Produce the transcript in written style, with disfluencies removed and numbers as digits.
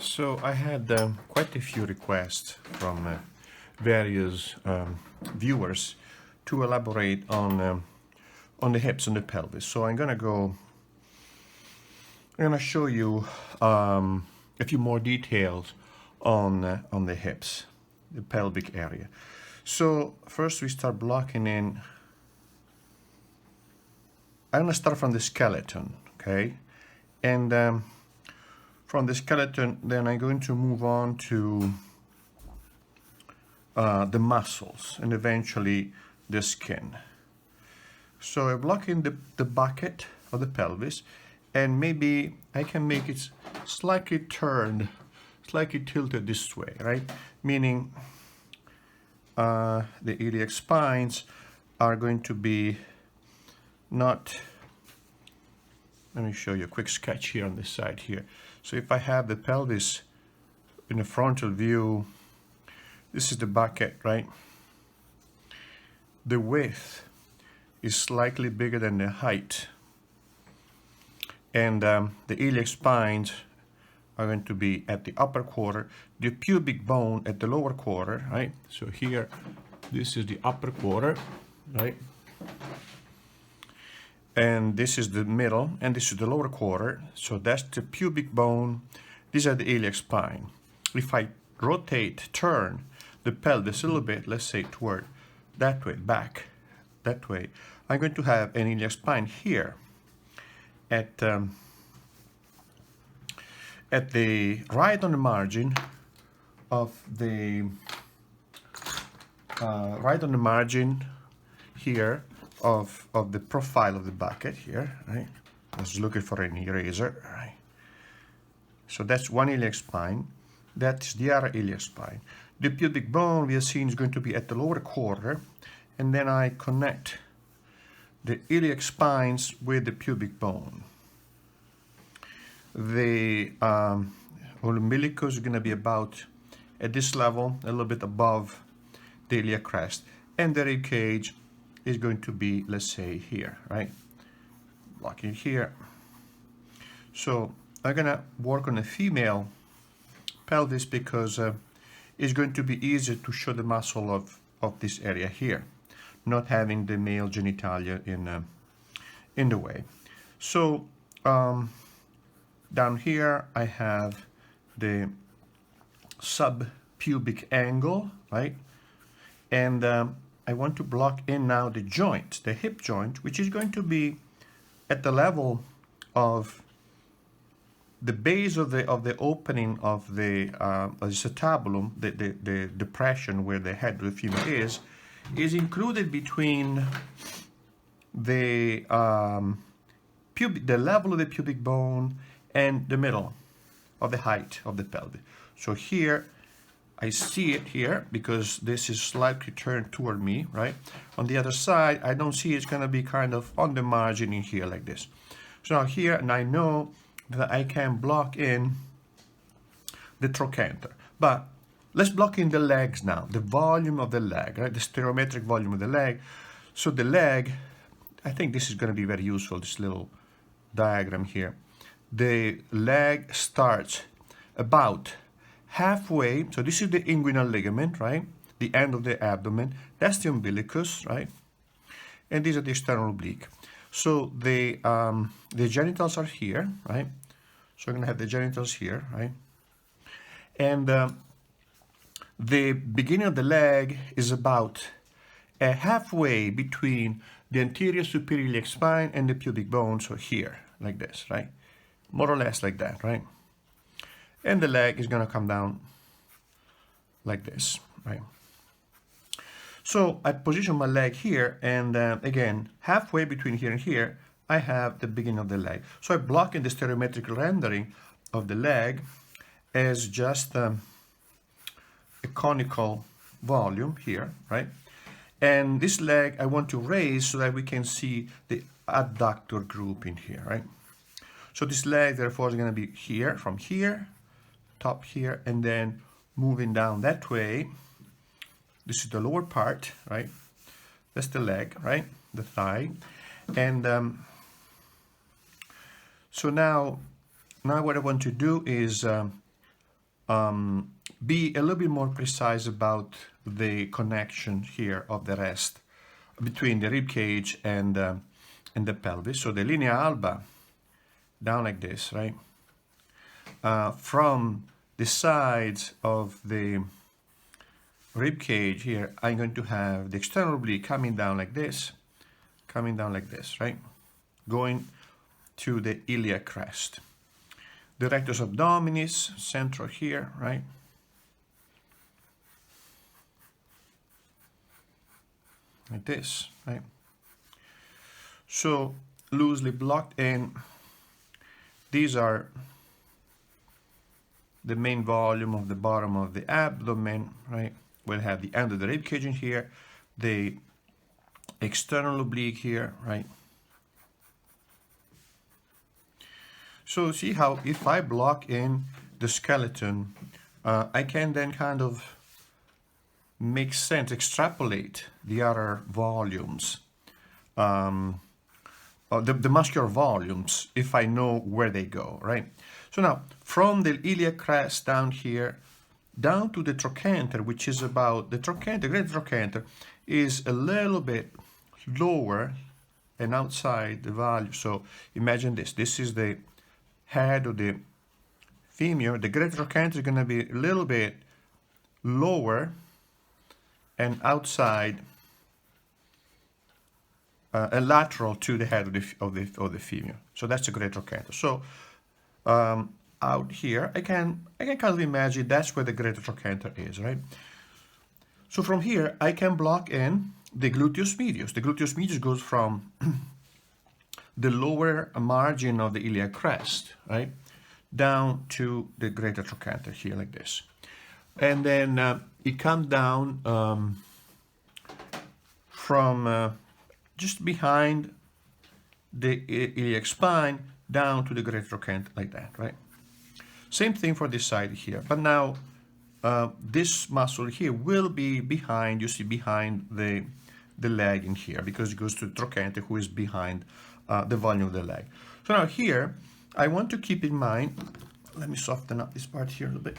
So I had quite a few requests from various viewers to elaborate on the hips and the pelvis. So I'm gonna show you a few more details on the hips, the pelvic area. So first we start blocking in. I'm gonna start from the skeleton, okay, and from the skeleton, then I'm going to move on to the muscles and eventually the skin. So I'm blocking the bucket of the pelvis, and maybe I can make it slightly turned, slightly tilted this way, right? Meaning the iliac spines are going to be not. Let me show you a quick sketch here on this side here. So if I have the pelvis in a frontal view, this is the bucket, right? The width is slightly bigger than the height. And the iliac spines are going to be at the upper quarter, the pubic bone at the lower quarter, right? So here, this is the upper quarter, right? And this is the middle, and this is the lower quarter. So that's the pubic bone. These are the iliac spine. If I rotate, turn the pelvis a little bit, let's say toward that way, back, that way, I'm going to have an iliac spine here at the right on the margin of the here of the profile of the bucket here, right? I was looking for an eraser, right? So that's one iliac spine. That's the other iliac spine. The pubic bone we have seen is going to be at the lower quarter, and then I connect the iliac spines with the pubic bone. The umbilicus is going to be about at this level, a little bit above the iliac crest, and the rib cage is going to be, let's say, here, right? Blocking here. So I'm gonna work on a female pelvis because it's going to be easier to show the muscle of this area here, not having the male genitalia in the way. So down here I have the subpubic angle, right? And I want to block in now the joint, the hip joint, which is going to be at the level of the base of the opening of the acetabulum, the depression where the head of the femur is included between the the level of the pubic bone and the middle of the height of the pelvis. So here I see it here because this is slightly turned toward me, right? On the other side, I don't see it's going to be kind of on the margin in here like this. So now here, and I know that I can block in the trochanter. But let's block in the legs now, the volume of the leg, right? The stereometric volume of the leg. So the leg, I think this is going to be very useful, this little diagram here. The leg starts about halfway, so this is the inguinal ligament, right? The end of the abdomen. That's the umbilicus, right? And these are the external oblique. So the genitals are here, right? So we're going to have the genitals here, right? And the beginning of the leg is about halfway between the anterior superior iliac spine and the pubic bone, so here, like this, right? More or less like that, right? And the leg is going to come down like this, right? So I position my leg here, and again, halfway between here and here, I have the beginning of the leg. So I block in the stereometric rendering of the leg as just a conical volume here, right? And this leg I want to raise so that we can see the adductor group in here, right? So this leg, therefore, is going to be here, from here, top here, and then moving down that way. This is the lower part, right? That's the leg, right? The thigh. And so now what I want to do is be a little bit more precise about the connection here of the rest between the rib cage and the pelvis. So the linea alba down like this, right? From the sides of the rib cage here, I'm going to have the external oblique coming down like this, right? Going to the iliac crest. The rectus abdominis, central here, right? Like this, right? So loosely blocked in. These are the main volume of the bottom of the abdomen, right? We'll have the end of the rib cage in here, the external oblique here, right? So see how if I block in the skeleton, I can then kind of make sense, extrapolate the other volumes, the muscular volumes, if I know where they go, right? So now, from the iliac crest down here, down to the trochanter, which is about, the trochanter, great trochanter, is a little bit lower and outside the value. So imagine this. This is the head of the femur. The great trochanter is going to be a little bit lower and outside, lateral to the head of the femur. So that's the great trochanter. So out here, I can kind of imagine that's where the greater trochanter is, right? So from here, I can block in the gluteus medius. The gluteus medius goes from the lower margin of the iliac crest, right, down to the greater trochanter here like this. And then it comes down from just behind the iliac spine down to the greater trochanter like that, right? Same thing for this side here, but now this muscle here will be behind, you see, behind the leg in here, because it goes to the trochanter, who is behind the volume of the leg. So now here, I want to keep in mind, let me soften up this part here a little bit.